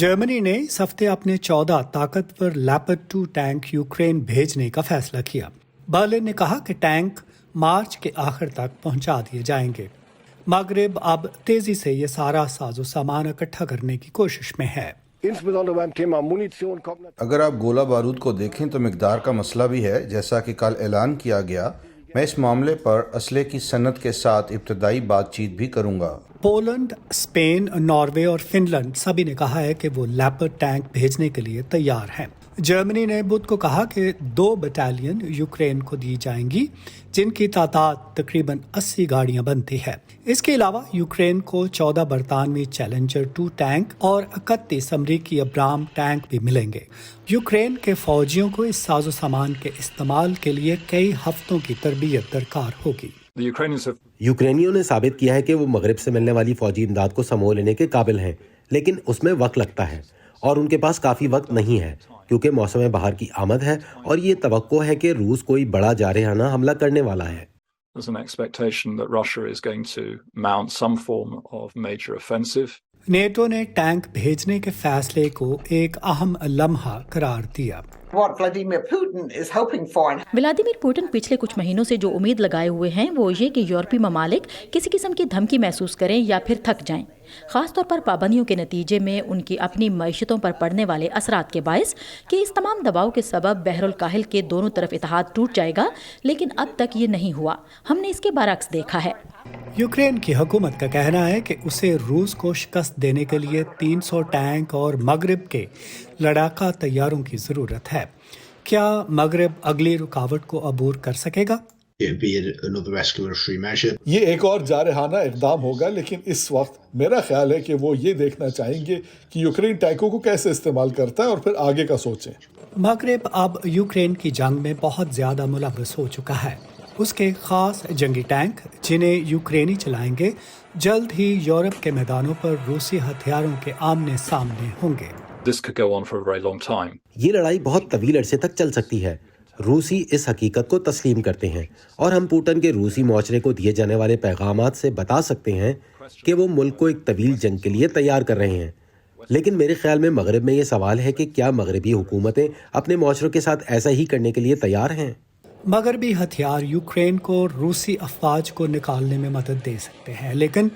Germany ने इस हफ्ते अपने 14 ताकतवर लेपर्ड 2 टैंक यूक्रेन भेजने का फैसला किया। बर्लिन ने कहा कि टैंक मार्च के आखिर तक पहुंचा दिए जाएंगे। मगरिब अब तेजी से ये सारा साजो सामान इकट्ठा करने की कोशिश में है। अगर आप गोला बारूद को देखें तो मिकदार का मसला भी है। जैसा कि कल ऐलान किया गया, मैं इस मामले पर असले की सनत के साथ इब्तदाई बातचीत भी करूंगा। पोलैंड, स्पेन, नॉर्वे और फिनलैंड सभी ने कहा है कि वो लेपर्ड टैंक भेजने के लिए तैयार हैं। जर्मनी ने बुध को कहा कि 2 बटालियन यूक्रेन को दी जाएंगी, जिनकी तादाद तकरीबन 80 गाड़ियां बनती है। इसके अलावा यूक्रेन को 14 बरतानवी चैलेंजर 2 टैंक और 31 अमरीकी अब्राम टैंक भी मिलेंगे। यूक्रेन के फौजियों को इस साजो सामान के इस्तेमाल के लिए कई हफ्तों की तरबियत दरकार होगी। यूक्रेनियों ने साबित किया है कि वो मगरिब से मिलने वाली फौजी इमदाद को समो लेने के काबिल हैं, लेकिन उसमें वक्त लगता है और उनके पास काफ़ी वक्त नहीं है क्योंकि मौसम बहार की आमद है और ये तवक्को है कि रूस कोई बड़ा जारहाना हमला करने वाला है। There's an expectation that Russia is going to mount some form of major offensive. NATO ने टैंक भेजने के फैसले को एक अहम लम्हा करार दिया। व्लादिमीर पुतिन पिछले कुछ महीनों से जो उम्मीद लगाए हुए हैं वो ये कि यूरोपीय ममालिक किसी किस्म की धमकी महसूस करें या फिर थक जाएं, खासतौर पर पाबंदियों के नतीजे में उनकी अपनी मईशतों पर पड़ने वाले असरात के बायस कि इस तमाम दबाव के सबब बहरुल काहिल के दोनों तरफ इत्तेहाद टूट जाएगा, लेकिन अब तक ये नहीं हुआ। हमने इसके बरअक्स देखा है। यूक्रेन की हुकूमत का कहना है कि उसे रूस को शिकस्त देने के लिए 300 टैंक और मगरिब के लड़ाका तैयारों की जरूरत है। क्या मगरिब अगली रुकावट को अबूर कर सकेगा? ये एक और जारहाना इक़दाम होगा, लेकिन इस वक्त मेरा ख्याल है कि वो ये देखना चाहेंगे कि यूक्रेन टैंकों को कैसे इस्तेमाल करता है और फिर आगे का सोचें। मगरिब अब यूक्रेन की जंग में बहुत ज्यादा मुलव्वस हो चुका है। उसके खास जंगी टैंक, जिन्हें यूक्रेनी चलाएंगे, जल्द ही यूरोप के मैदानों पर रूसी हथियारों के आमने सामने होंगे। This could go on for a very long time. ये लड़ाई बहुत तवील अरसे तक चल सकती है। रूसी इस हकीकत को तस्लीम करते हैं और हम पुतिन के रूसी मुआशरे को दिए जाने वाले पैगामात से बता सकते हैं कि वो मुल्क को एक तवील जंग के लिए तैयार कर रहे हैं। लेकिन मेरे ख्याल में मगरिब में ये सवाल है कि क्या मगरबी हुकूमतें अपने मुआशरों के साथ ऐसा ही करने के लिए तैयार हैं? मगरबी हथियार यूक्रेन को रूसी अफवाज को निकालने में मदद दे सकते हैं, लेकिन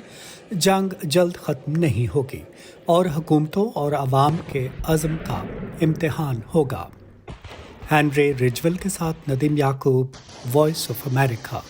जंग जल्द खत्म नहीं होगी और हुकूमतों और अवाम के अज़्म का इम्तिहान होगा। हेनरी रिजवेल के साथ नदीम याकूब, वॉइस ऑफ अमेरिका।